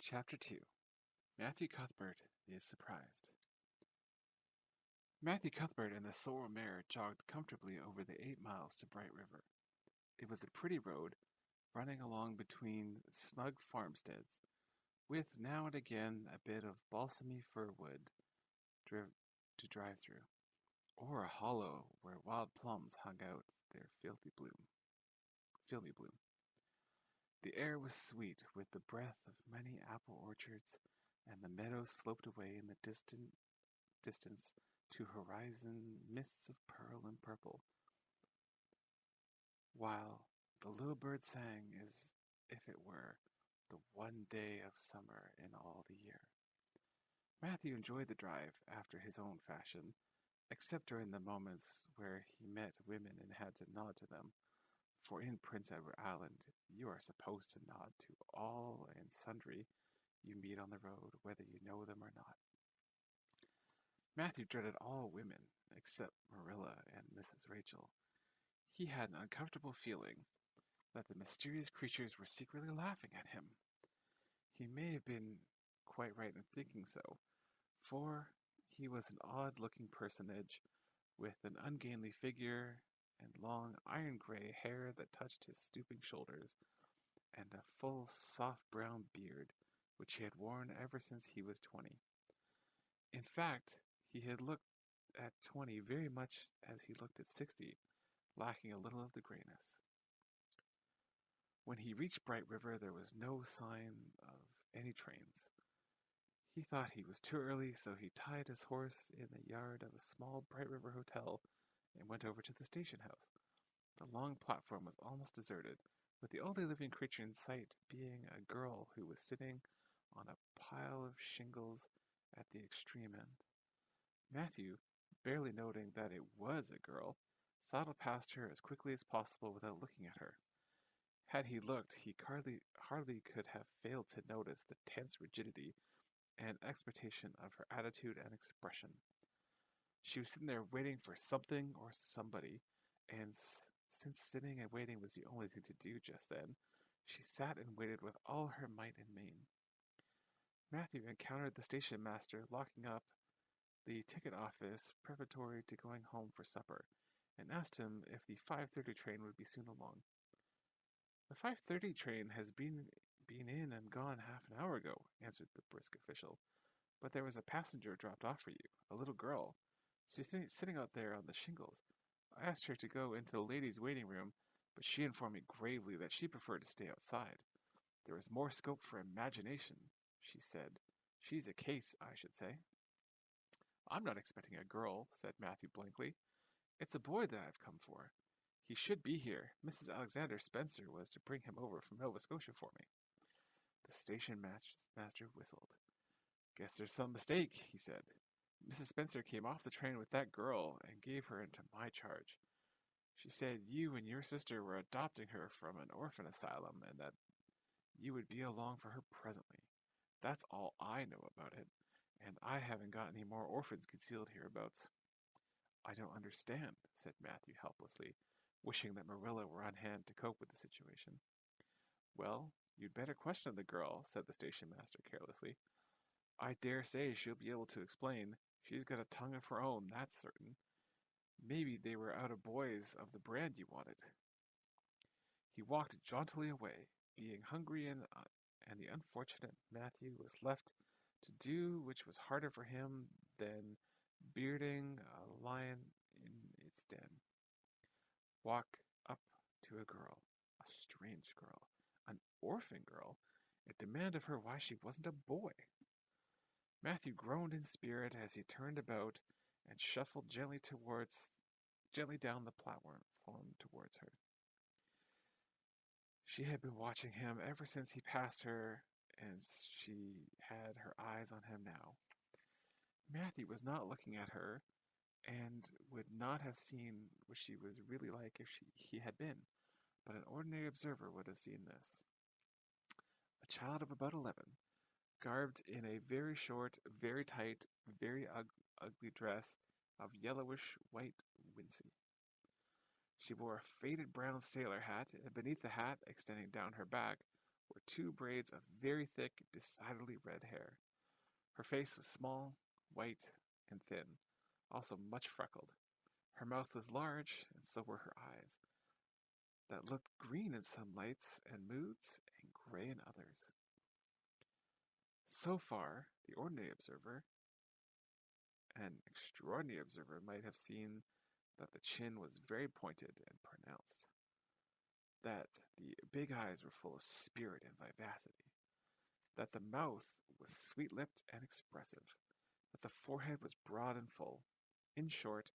Chapter 2. Matthew Cuthbert is surprised. Matthew Cuthbert and the sorrel mare jogged comfortably over the 8 miles to Bright River. It was a pretty road, running along between snug farmsteads, with now and again a bit of balsamy fir wood to drive through, or a hollow where wild plums hung out their filmy bloom. The air was sweet with the breath of many apple orchards, and the meadows sloped away in the distance to horizon mists of pearl and purple, while the little bird sang as if it were the one day of summer in all the year. Matthew enjoyed the drive after his own fashion, except during the moments where he met women and had to nod to them, for in Prince Edward Island you are supposed to nod to all and sundry you meet on the road, whether you know them or not. Matthew dreaded all women except Marilla and Mrs. Rachel. He had an uncomfortable feeling that the mysterious creatures were secretly laughing at him. He may have been quite right in thinking so, for he was an odd-looking personage with an ungainly figure and long iron-gray hair that touched his stooping shoulders, and a full, soft brown beard which he had worn ever since he was 20. In fact, he had looked at 20 very much as he looked at 60, lacking a little of the grayness. When he reached Bright River, there was no sign of any trains. He thought he was too early, so he tied his horse in the yard of a small Bright River hotel and went over to the station house. The long platform was almost deserted, with the only living creature in sight being a girl who was sitting on a pile of shingles at the extreme end. Matthew, barely noting that it was a girl, sidled past her as quickly as possible without looking at her. Had he looked, he hardly could have failed to notice the tense rigidity and expectation of her attitude and expression. She was sitting there waiting for something or somebody, and since sitting and waiting was the only thing to do just then, she sat and waited with all her might and main. Matthew encountered the station master locking up the ticket office preparatory to going home for supper, and asked him if the 5:30 train would be soon along. "The 5:30 train has been in and gone half an hour ago," answered the brisk official. "But there was a passenger dropped off for you, a little girl. She's sitting out there on the shingles. I asked her to go into the ladies' waiting room, but she informed me gravely that she preferred to stay outside. There was more scope for imagination, she said. She's a case, I should say." "I'm not expecting a girl," said Matthew blankly. "It's a boy that I've come for. He should be here. Mrs. Alexander Spencer was to bring him over from Nova Scotia for me." The station master whistled. "Guess there's some mistake," he said. "Mrs. Spencer came off the train with that girl and gave her into my charge. She said you and your sister were adopting her from an orphan asylum and that you would be along for her presently. That's all I know about it, and I haven't got any more orphans concealed hereabouts." "I don't understand," said Matthew helplessly, wishing that Marilla were on hand to cope with the situation. "Well, you'd better question the girl," said the station master carelessly. "I dare say she'll be able to explain. She's got a tongue of her own, that's certain. Maybe they were out of boys of the brand you wanted." He walked jauntily away, being hungry, and the unfortunate Matthew was left to do which was harder for him than bearding a lion in its den. Walk up to a girl, a strange girl, an orphan girl, and demand of her why she wasn't a boy. Matthew groaned in spirit as he turned about and shuffled gently down the platform towards her. She had been watching him ever since he passed her, and she had her eyes on him now. Matthew was not looking at her, and would not have seen what she was really like if he had been, but an ordinary observer would have seen this. A child of about 11, garbed in a very short, very tight, very ugly dress of yellowish white wincey. She wore a faded brown sailor hat, and beneath the hat, extending down her back, were two braids of very thick, decidedly red hair. Her face was small, white, and thin, also much freckled. Her mouth was large, and so were her eyes, that looked green in some lights and moods, and gray in others. So far, the ordinary observer, an extraordinary observer, might have seen that the chin was very pointed and pronounced, that the big eyes were full of spirit and vivacity, that the mouth was sweet-lipped and expressive, that the forehead was broad and full. In short,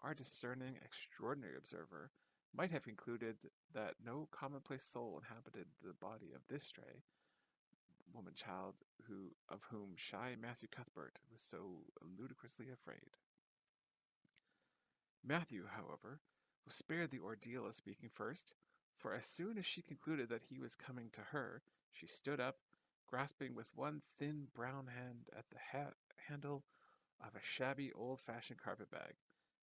our discerning, extraordinary observer might have concluded that no commonplace soul inhabited the body of this stray woman-child of whom shy Matthew Cuthbert was so ludicrously afraid. Matthew, however, was spared the ordeal of speaking first, for as soon as she concluded that he was coming to her, she stood up, grasping with one thin brown hand at the handle of a shabby old-fashioned carpet-bag.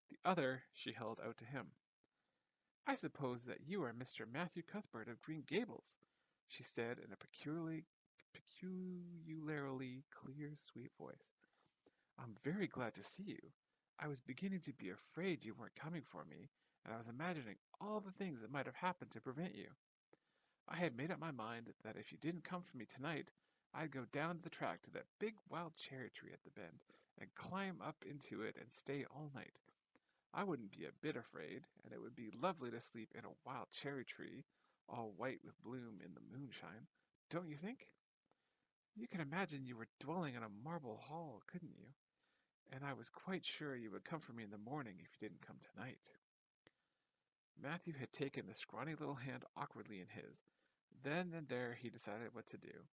The other she held out to him. "I suppose that you are Mr. Matthew Cuthbert of Green Gables," she said in a peculiarly clear, sweet voice. "I'm very glad to see you. I was beginning to be afraid you weren't coming for me, and I was imagining all the things that might have happened to prevent you. I had made up my mind that if you didn't come for me tonight, I'd go down the track to that big wild cherry tree at the bend, and climb up into it and stay all night. I wouldn't be a bit afraid, and it would be lovely to sleep in a wild cherry tree, all white with bloom in the moonshine. Don't you think? You can imagine you were dwelling in a marble hall, couldn't you? And I was quite sure you would come for me in the morning if you didn't come tonight." Matthew had taken the scrawny little hand awkwardly in his. Then and there he decided what to do.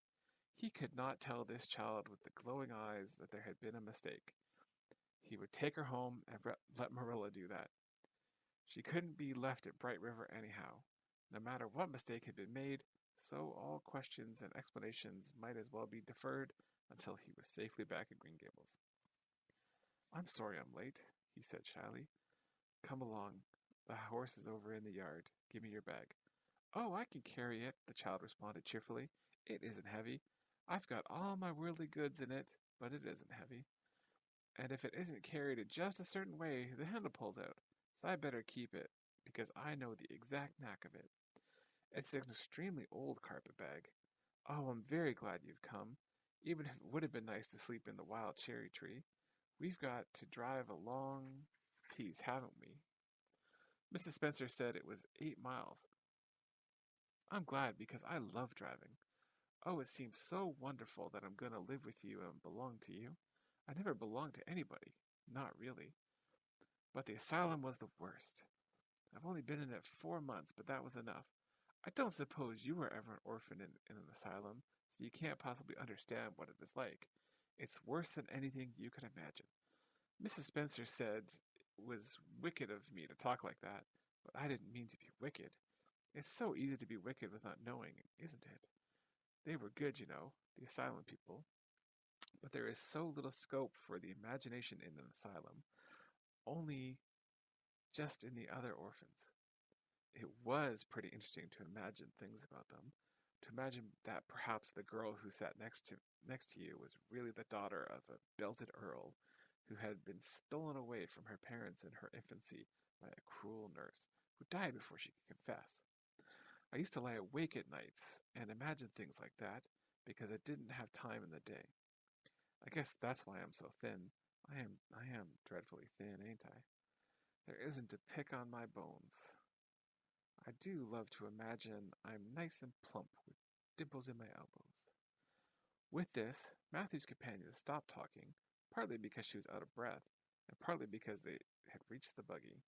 He could not tell this child with the glowing eyes that there had been a mistake. He would take her home and let Marilla do that. She couldn't be left at Bright River anyhow. No matter what mistake had been made, so all questions and explanations might as well be deferred until he was safely back at Green Gables. "I'm sorry I'm late," he said shyly. "Come along. The horse is over in the yard. Give me your bag." "Oh, I can carry it," the child responded cheerfully. "It isn't heavy. I've got all my worldly goods in it, but it isn't heavy. And if it isn't carried in just a certain way, the handle pulls out, so I better keep it, because I know the exact knack of it. It's an extremely old carpet bag. Oh, I'm very glad you've come, even if it would have been nice to sleep in the wild cherry tree. We've got to drive a long piece, haven't we?" Mrs. Spencer said it was 8 miles. "I'm glad, because I love driving. Oh, it seems so wonderful that I'm going to live with you and belong to you. I never belonged to anybody. Not really. But the asylum was the worst. I've only been in it 4 months, but that was enough. I don't suppose you were ever an orphan in an asylum, so you can't possibly understand what it is like. It's worse than anything you could imagine." Mrs. Spencer said it was wicked of me to talk like that, but I didn't mean to be wicked. It's so easy to be wicked without knowing, isn't it? They were good, you know, the asylum people. But there is so little scope for the imagination in an asylum, only just in the other orphans. It was pretty interesting to imagine things about them, to imagine that perhaps the girl who sat next to you was really the daughter of a belted earl who had been stolen away from her parents in her infancy by a cruel nurse who died before she could confess. I used to lie awake at nights and imagine things like that because I didn't have time in the day. I guess that's why I'm so thin. I am dreadfully thin, ain't I? There isn't a pick on my bones. I do love to imagine I'm nice and plump with dimples in my elbows." With this, Matthew's companion stopped talking, partly because she was out of breath, and partly because they had reached the buggy.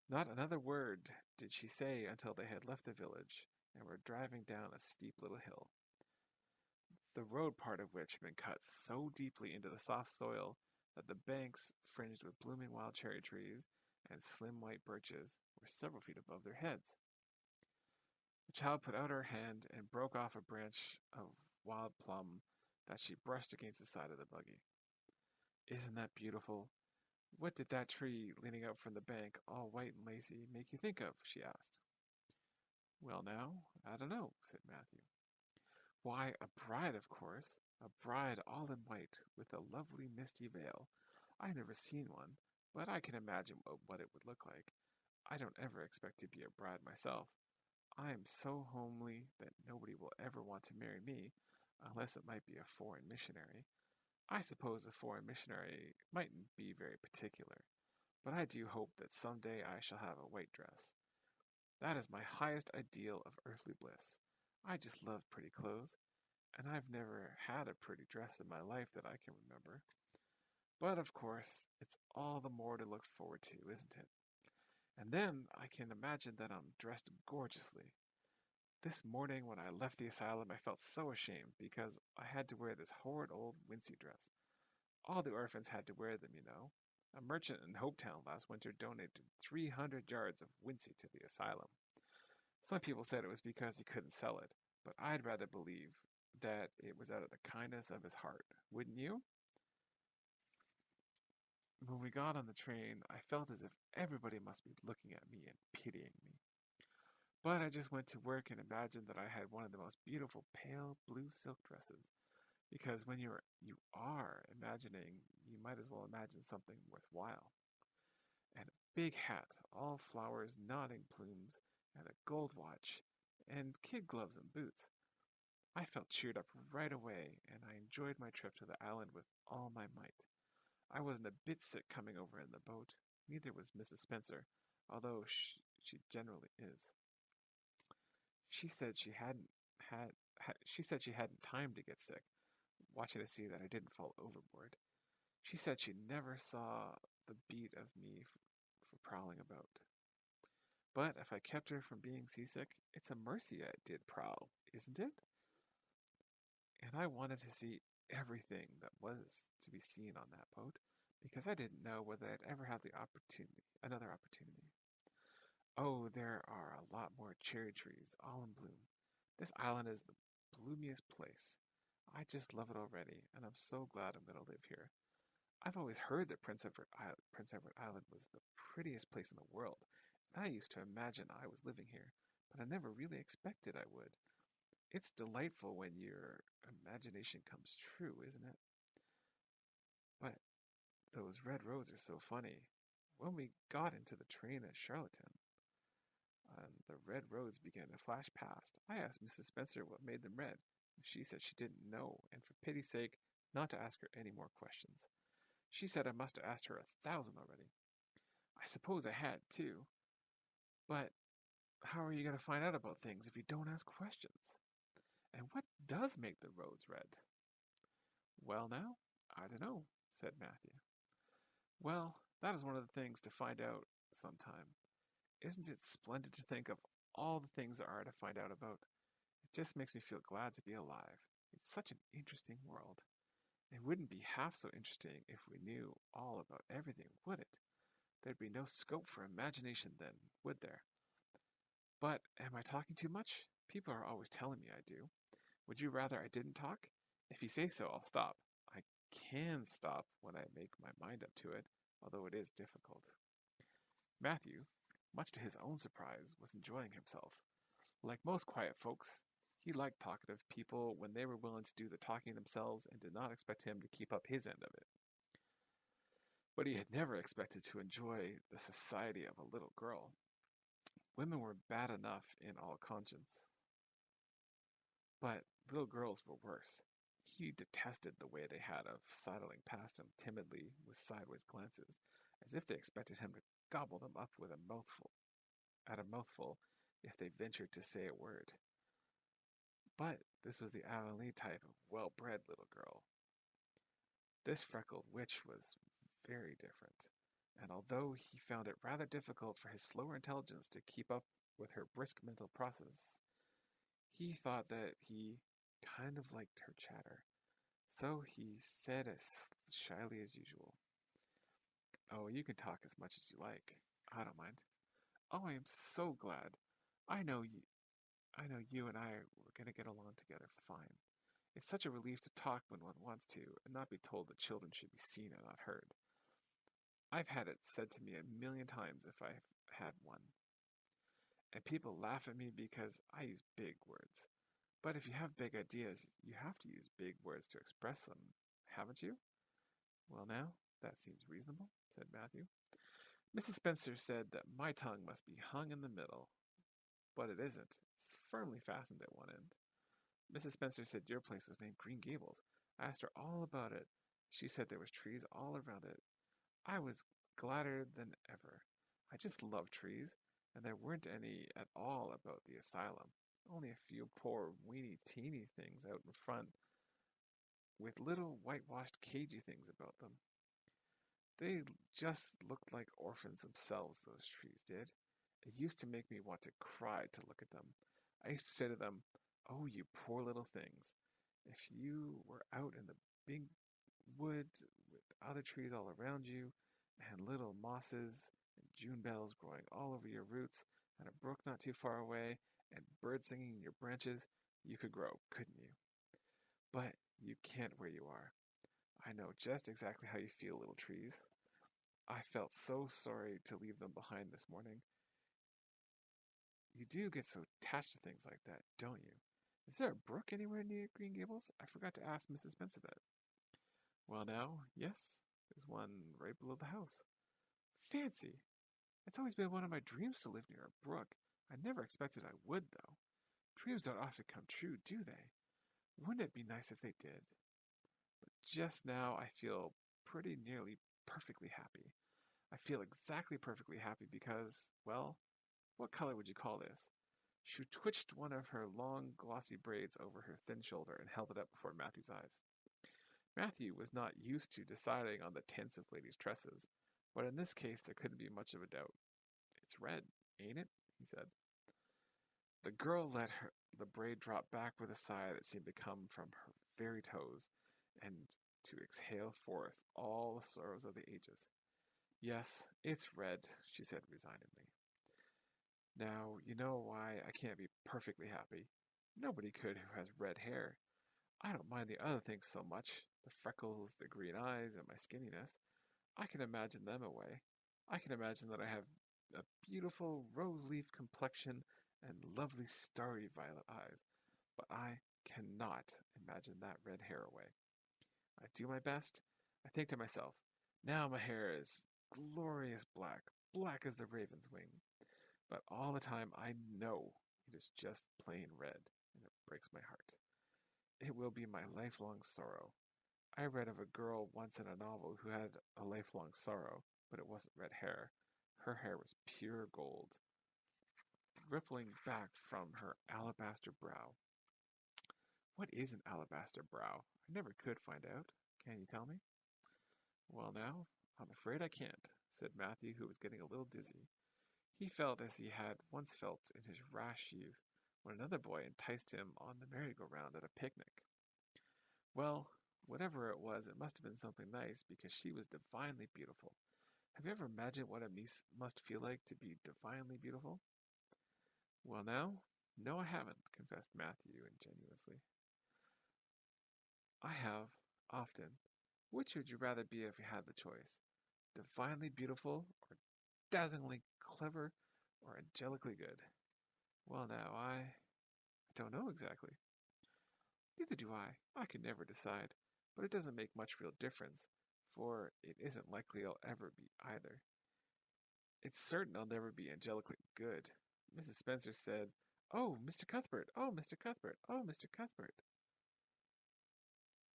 Not another word did she say until they had left the village and were driving down a steep little hill, the road part of which had been cut so deeply into the soft soil that the banks, fringed with blooming wild cherry trees and slim white birches, were several feet above their heads. The child put out her hand and broke off a branch of wild plum that she brushed against the side of the buggy. "Isn't that beautiful? What did that tree leaning out from the bank, all white and lacy, make you think of?" she asked. "Well now, I don't know," said Matthew. Why, a bride, of course. A bride all in white, with a lovely misty veil. I've never seen one, but I can imagine what it would look like. I don't ever expect to be a bride myself. I am so homely that nobody will ever want to marry me, unless it might be a foreign missionary. I suppose a foreign missionary mightn't be very particular, but I do hope that some day I shall have a white dress. That is my highest ideal of earthly bliss. I just love pretty clothes, and I've never had a pretty dress in my life that I can remember. But of course, it's all the more to look forward to, isn't it? And then I can imagine that I'm dressed gorgeously. This morning when I left the asylum, I felt so ashamed because I had to wear this horrid old wincey dress. All the orphans had to wear them, you know. A merchant in Hopetown last winter donated 300 yards of wincey to the asylum. Some people said it was because he couldn't sell it, but I'd rather believe that it was out of the kindness of his heart. Wouldn't you? When we got on the train, I felt as if everybody must be looking at me and pitying me. But I just went to work and imagined that I had one of the most beautiful pale blue silk dresses. Because when you are imagining, you might as well imagine something worthwhile. And a big hat, all flowers, nodding plumes, and a gold watch, and kid gloves and boots. I felt cheered up right away, and I enjoyed my trip to the island with all my might. I wasn't a bit sick coming over in the boat. Neither was Mrs. Spencer, although she generally is. She said she said she hadn't time to get sick, watching to see that I didn't fall overboard. She said she never saw the beat of me for prowling about. But if I kept her from being seasick, it's a mercy I did prowl, isn't it? And I wanted to see everything that was to be seen on that boat, because I didn't know whether I'd ever have another opportunity. Oh, there are a lot more cherry trees, all in bloom. This island is the bloomiest place. I just love it already, and I'm so glad I'm going to live here. I've always heard that Prince Edward Island was the prettiest place in the world, and I used to imagine I was living here, but I never really expected I would. It's delightful when your imagination comes true, isn't it? But those red roads are so funny. When we got into the train at Charlottetown, and the red roads began to flash past, I asked Mrs. Spencer what made them red. She said she didn't know, and for pity's sake, not to ask her any more questions. She said I must have asked her 1,000 already. I suppose I had, too. But how are you going to find out about things if you don't ask questions? And what does make the roads red? Well, now, I don't know, said Matthew. Well, that is one of the things to find out sometime. Isn't it splendid to think of all the things there are to find out about? It just makes me feel glad to be alive. It's such an interesting world. It wouldn't be half so interesting if we knew all about everything, would it? There'd be no scope for imagination then, would there? But am I talking too much? People are always telling me I do. Would you rather I didn't talk? If you say so, I'll stop. I can stop when I make my mind up to it, although it is difficult. Matthew, much to his own surprise, was enjoying himself. Like most quiet folks, he liked talkative people when they were willing to do the talking themselves and did not expect him to keep up his end of it. But he had never expected to enjoy the society of a little girl. Women were bad enough in all conscience, but little girls were worse. He detested the way they had of sidling past him timidly with sideways glances, as if they expected him to gobble them up with a mouthful, if they ventured to say a word. But this was the Avonlea type of well-bred little girl. This freckled witch was very different, and although he found it rather difficult for his slower intelligence to keep up with her brisk mental process, he thought that he kind of liked her chatter. So he said as shyly as usual, "Oh, you can talk as much as you like. I don't mind. Oh, I am so glad. I know you. I know you and I were going to get along together fine. It's such a relief to talk when one wants to, and not be told that children should be seen and not heard. I've had it said to me a million times if I've had one. And people laugh at me because I use big words. But if you have big ideas, you have to use big words to express them, haven't you? Well, now, that seems reasonable, said Matthew. Mrs. Spencer said that my tongue must be hung in the middle, but it isn't. It's firmly fastened at one end. Mrs. Spencer said your place was named Green Gables. I asked her all about it. She said there was trees all around it. I was gladder than ever. I just love trees, and there weren't any at all about the asylum. Only a few poor weeny teeny things out in front with little whitewashed cagey things about them. They just looked like orphans themselves, those trees did. It used to make me want to cry to look at them. I used to say to them, "Oh, you poor little things. If you were out in the big wood with other trees all around you, and little mosses and June bells growing all over your roots, and a brook not too far away, and birds singing in your branches, you could grow, couldn't you? But you can't where you are. I know just exactly how you feel, little trees. I felt so sorry to leave them behind this morning. You do get so attached to things like that, don't you? Is there a brook anywhere near Green Gables? I forgot to ask Mrs. Spencer that." "Well, now, yes, there's one right below the house." "Fancy! It's always been one of my dreams to live near a brook. I never expected I would, though. Dreams don't often come true, do they? Wouldn't it be nice if they did? But just now I feel pretty nearly perfectly happy. I feel exactly perfectly happy because, well, what color would you call this?" She twitched one of her long, glossy braids over her thin shoulder and held it up before Matthew's eyes. Matthew was not used to deciding on the tints of ladies' tresses, but in this case there couldn't be much of a doubt. "It's red, ain't it?" he said. The girl let the braid drop back with a sigh that seemed to come from her very toes, and to exhale forth all the sorrows of the ages. "Yes, it's red," she said resignedly. "Now, you know why I can't be perfectly happy. Nobody could who has red hair. I don't mind the other things so much, the freckles, the green eyes, and my skinniness. I can imagine them away. I can imagine that I have a beautiful rose-leaf complexion and lovely starry violet eyes, but I cannot imagine that red hair away. I do my best. I think to myself, now my hair is glorious black, black as the raven's wing. But all the time I know it is just plain red, and it breaks my heart. It will be my lifelong sorrow. I read of a girl once in a novel who had a lifelong sorrow, but it wasn't red hair. Her hair was pure gold, rippling back from her alabaster brow. What is an alabaster brow? I never could find out. Can you tell me?" "Well, now, I'm afraid I can't," said Matthew, who was getting a little dizzy. He felt as he had once felt in his rash youth, when another boy enticed him on the merry-go-round at a picnic. "Well, whatever it was, it must have been something nice, because she was divinely beautiful. Have you ever imagined what it must feel like to be divinely beautiful?" "Well, now, no, I haven't," confessed Matthew ingenuously. "I have, often. Which would you rather be if you had the choice? Divinely beautiful, or dazzlingly clever, or angelically good?" "Well, now, I don't know exactly." "Neither do I. I could never decide. But it doesn't make much real difference, for it isn't likely I'll ever be either. It's certain I'll never be angelically good." Mrs. Spencer said, "Oh, Mr. Cuthbert! Oh, Mr. Cuthbert! Oh, Mr. Cuthbert!"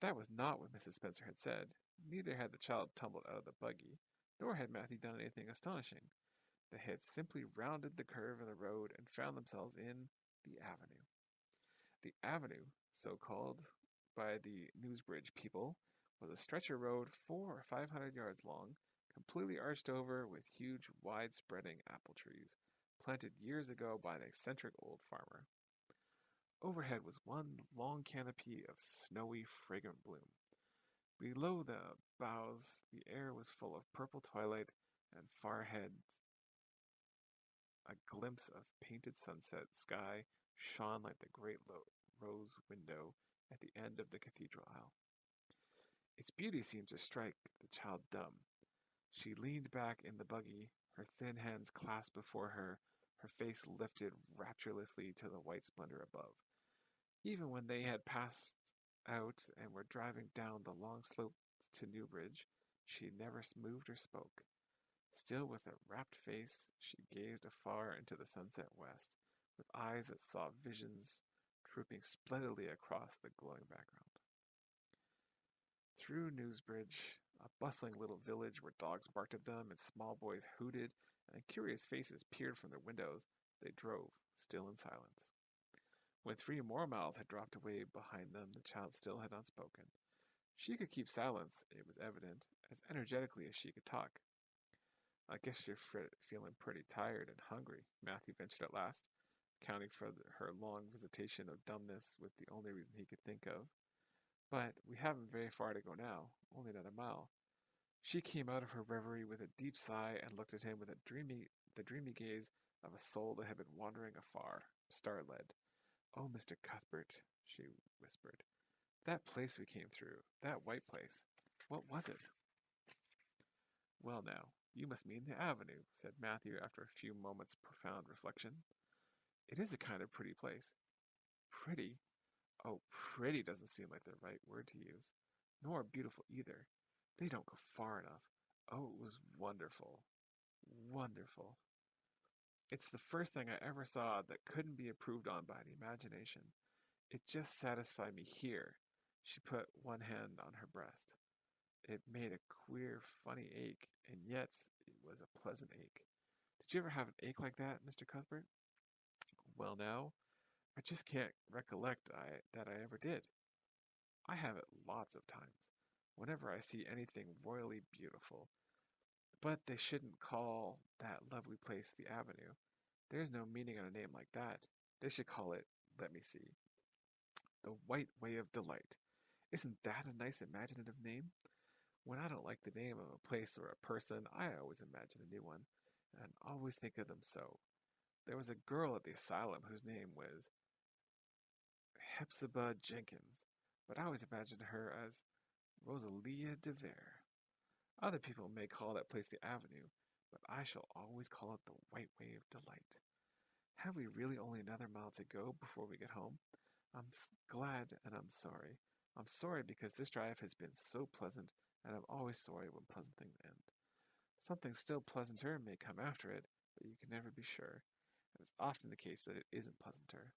That was not what Mrs. Spencer had said. Neither had the child tumbled out of the buggy, nor had Matthew done anything astonishing. They had simply rounded the curve in the road and found themselves in the avenue. The avenue, so called by the Newsbridge people, was a stretch of road 400 or 500 yards long, completely arched over with huge, wide-spreading apple trees, planted years ago by an eccentric old farmer. Overhead was one long canopy of snowy, fragrant bloom. Below the boughs, the air was full of purple twilight, and far ahead, a glimpse of painted sunset sky shone like the great rose window at the end of the cathedral aisle. Its beauty seemed to strike the child dumb. She leaned back in the buggy, her thin hands clasped before her, her face lifted rapturously to the white splendor above. Even when they had passed out and were driving down the long slope to Newbridge, she never moved or spoke. Still with a rapt face, she gazed afar into the sunset west, with eyes that saw visions trooping splendidly across the glowing background. Through Newsbridge, a bustling little village where dogs barked at them and small boys hooted and curious faces peered from their windows, they drove, still in silence. When 3 more miles had dropped away behind them, the child still had not spoken. She could keep silence, it was evident, as energetically as she could talk. I guess you're feeling pretty tired and hungry, Matthew ventured at last, accounting for her long visitation of dumbness with the only reason he could think of. But we haven't very far to go now, only another mile. She came out of her reverie with a deep sigh and looked at him with the dreamy gaze of a soul that had been wandering afar, star-led. "Oh, Mr. Cuthbert," she whispered, "that place we came through, that white place, what was it?" "Well now, you must mean the avenue," said Matthew after a few moments' profound reflection. "It is a kind of pretty place." "Pretty? Oh, pretty doesn't seem like the right word to use. Nor beautiful either. They don't go far enough. Oh, it was wonderful. Wonderful. It's the first thing I ever saw that couldn't be improved on by the imagination. It just satisfied me here." She put one hand on her breast. It made a queer, funny ache, and yet it was a pleasant ache. "Did you ever have an ache like that, Mr. Cuthbert?" "Well, now, I just can't recollect that I ever did. I have it lots of times, whenever I see anything royally beautiful. But they shouldn't call that lovely place the Avenue. There's no meaning in a name like that. They should call it, let me see, the White Way of Delight. Isn't that a nice imaginative name? When I don't like the name of a place or a person, I always imagine a new one, and always think of them so. There was a girl at the asylum whose name was Hepzibah Jenkins, but I always imagined her as Rosalia de Vere. Other people may call that place the Avenue, but I shall always call it the White Way of Delight. Have we really only another mile to go before we get home? I'm glad and I'm sorry. I'm sorry because this drive has been so pleasant, and I'm always sorry when pleasant things end. Something still pleasanter may come after it, but you can never be sure, and it's often the case that it isn't pleasanter.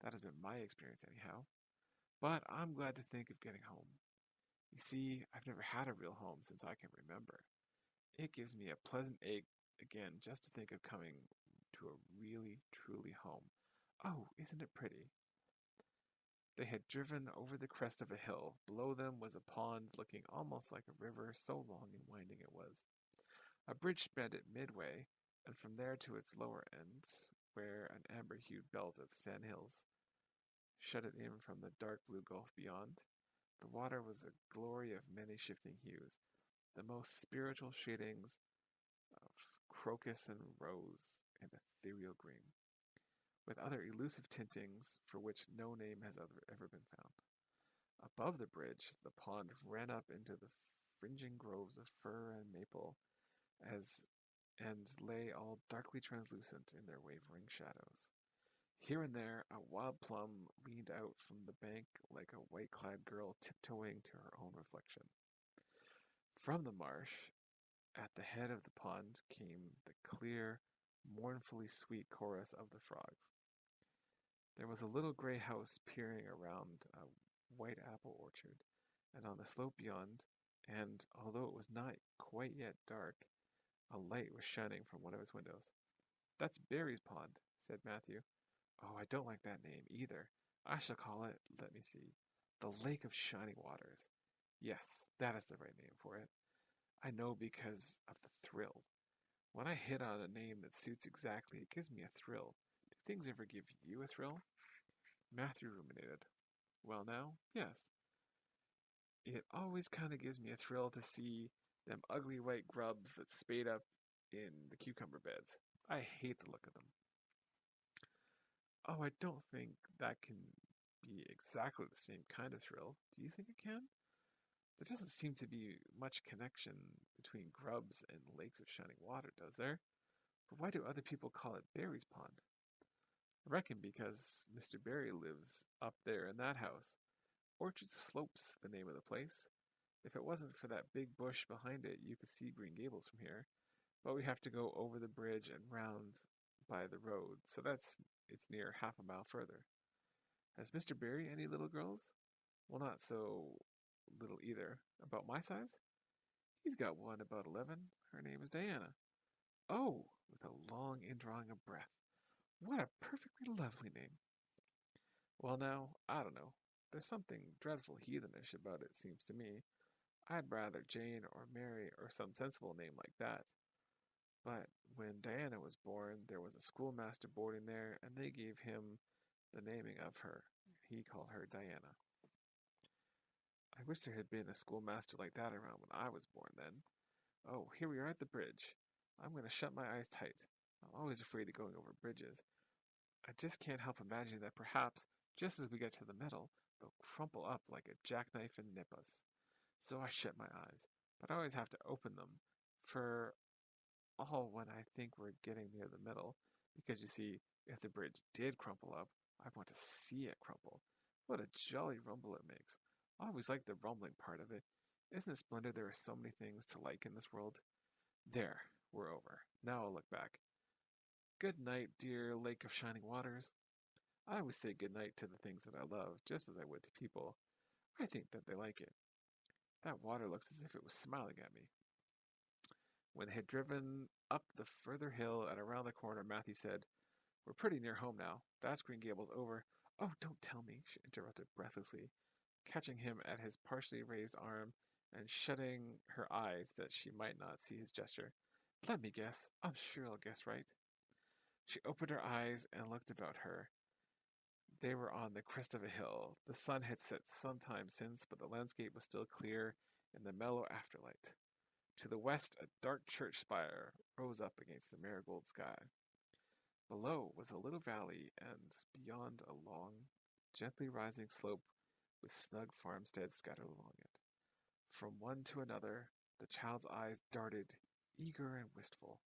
That has been my experience anyhow. But I'm glad to think of getting home. You see, I've never had a real home since I can remember. It gives me a pleasant ache again just to think of coming to a really, truly home. Oh, isn't it pretty?" They had driven over the crest of a hill. Below them was a pond looking almost like a river, so long and winding it was. A bridge spanned it midway, and from there to its lower end, where an amber-hued belt of sandhills shut it in from the dark blue gulf beyond. The water was a glory of many shifting hues, the most spiritual shadings of crocus and rose and ethereal green, with other elusive tintings for which no name has ever been found. Above the bridge, the pond ran up into the fringing groves of fir and maple, as and lay all darkly translucent in their wavering shadows. Here and there, a wild plum leaned out from the bank like a white-clad girl tiptoeing to her own reflection. From the marsh, at the head of the pond, came the clear, mournfully sweet chorus of the frogs. There was a little gray house peering around a white apple orchard, and on the slope beyond, and although it was not quite yet dark, a light was shining from one of its windows. "That's Barry's pond," said Matthew. "Oh, I don't like that name either. I shall call it, let me see, the Lake of Shining Waters. Yes, that is the right name for it. I know because of the thrill. When I hit on a name that suits exactly, it gives me a thrill. Do things ever give you a thrill?" Matthew ruminated. "Well now, yes. It always kind of gives me a thrill to see them ugly white grubs that spade up in the cucumber beds. I hate the look of them." "Oh, I don't think that can be exactly the same kind of thrill. Do you think it can? There doesn't seem to be much connection between grubs and lakes of shining water, does there? But why do other people call it Barry's Pond?" I reckon because Mr. Barry lives up there in that house. Orchard Slope's the name of the place. If it wasn't for that big bush behind it, you could see Green Gables from here. But we have to go over the bridge and round by the road, so it's near half a mile further. Has Mr. Barry any little girls? Well, not so little either. About my size? He's got one about 11. Her name is Diana. Oh, with a long indrawing of breath. What a perfectly lovely name. Well, now, I don't know. There's something dreadful heathenish about it, seems to me. I'd rather Jane or Mary or some sensible name like that. But when Diana was born, there was a schoolmaster boarding there, and they gave him the naming of her. He called her Diana. I wish there had been a schoolmaster like that around when I was born then. Oh, here we are at the bridge. I'm going to shut my eyes tight. I'm always afraid of going over bridges. I just can't help imagining that perhaps, just as we get to the middle, they'll crumple up like a jackknife and nip us. So I shut my eyes, but I always have to open them for all when I think we're getting near the middle, because you see, if the bridge did crumple up, I want to see it crumple. What a jolly rumble it makes. I always like the rumbling part of it. Isn't it splendid there are so many things to like in this world? There, we're over. Now I'll look back. Good night, dear Lake of Shining Waters. I always say good night to the things that I love, just as I would to people. I think that they like it. That water looks as if it was smiling at me. When they had driven up the further hill and around the corner, Matthew said, "We're pretty near home now. That's Green Gables over." "Oh, don't tell me," she interrupted breathlessly, catching him at his partially raised arm and shutting her eyes that she might not see his gesture. "Let me guess. I'm sure I'll guess right." She opened her eyes and looked about her. They were on the crest of a hill. The sun had set some time since, but the landscape was still clear in the mellow afterlight. To the west, a dark church spire rose up against the marigold sky. Below was a little valley, and beyond a long, gently rising slope with snug farmsteads scattered along it. From one to another, the child's eyes darted, eager and wistful.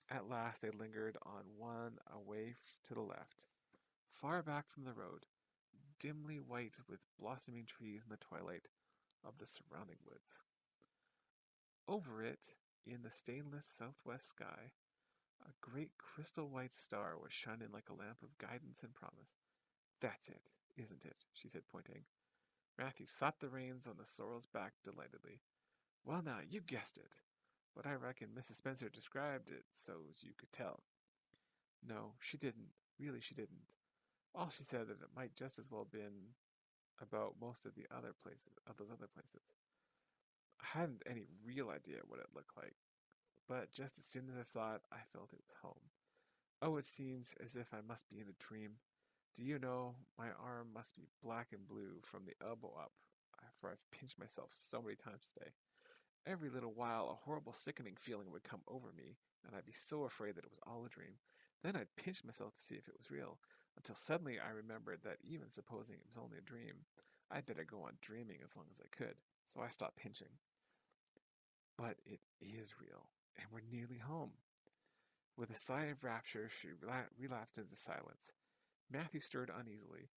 At last they lingered on one away to the left, far back from the road, dimly white with blossoming trees in the twilight of the surrounding woods. Over it, in the stainless southwest sky, a great crystal white star was shining like a lamp of guidance and promise. "That's it, isn't it?" she said, pointing. Matthew slapped the reins on the sorrel's back delightedly. "Well, now, you guessed it. But I reckon Mrs. Spencer described it so's you could tell." "No, she didn't. Really, she didn't. All she said that it might just as well been about most of those other places. I hadn't any real idea what it looked like, but just as soon as I saw it, I felt it was home. Oh, it seems as if I must be in a dream. Do you know, my arm must be black and blue from the elbow up, for I've pinched myself so many times today. Every little while, a horrible sickening feeling would come over me, and I'd be so afraid that it was all a dream. Then I'd pinch myself to see if it was real, until suddenly I remembered that even supposing it was only a dream, I'd better go on dreaming as long as I could, so I stopped pinching. But it is real, and we're nearly home." With a sigh of rapture, she relapsed into silence. Matthew stirred uneasily.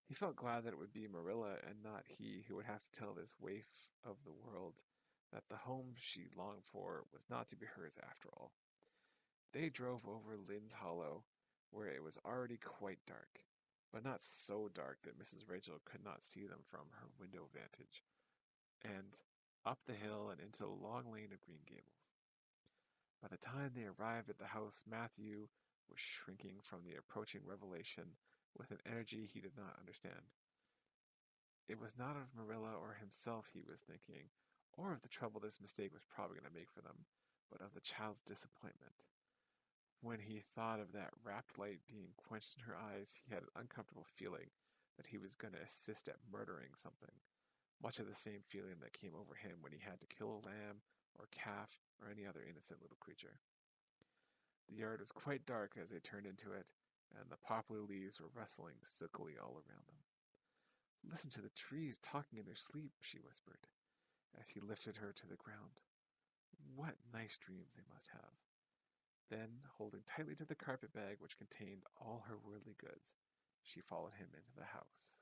He felt glad that it would be Marilla and not he who would have to tell this waif of the world that the home she longed for was not to be hers after all. They drove over Lynn's Hollow, where it was already quite dark, but not so dark that Mrs. Rachel could not see them from her window vantage, and up the hill and into the long lane of Green Gables. By the time they arrived at the house, Matthew was shrinking from the approaching revelation with an energy he did not understand. It was not of Marilla or himself he was thinking, or of the trouble this mistake was probably going to make for them, but of the child's disappointment. When he thought of that rapt light being quenched in her eyes, he had an uncomfortable feeling that he was going to assist at murdering something, much of the same feeling that came over him when he had to kill a lamb or calf or any other innocent little creature. The yard was quite dark as they turned into it, and the poplar leaves were rustling silkily all around them. "Listen to the trees talking in their sleep," she whispered, as he lifted her to the ground. "What nice dreams they must have." Then, holding tightly to the carpet bag which contained all her worldly goods, she followed him into the house.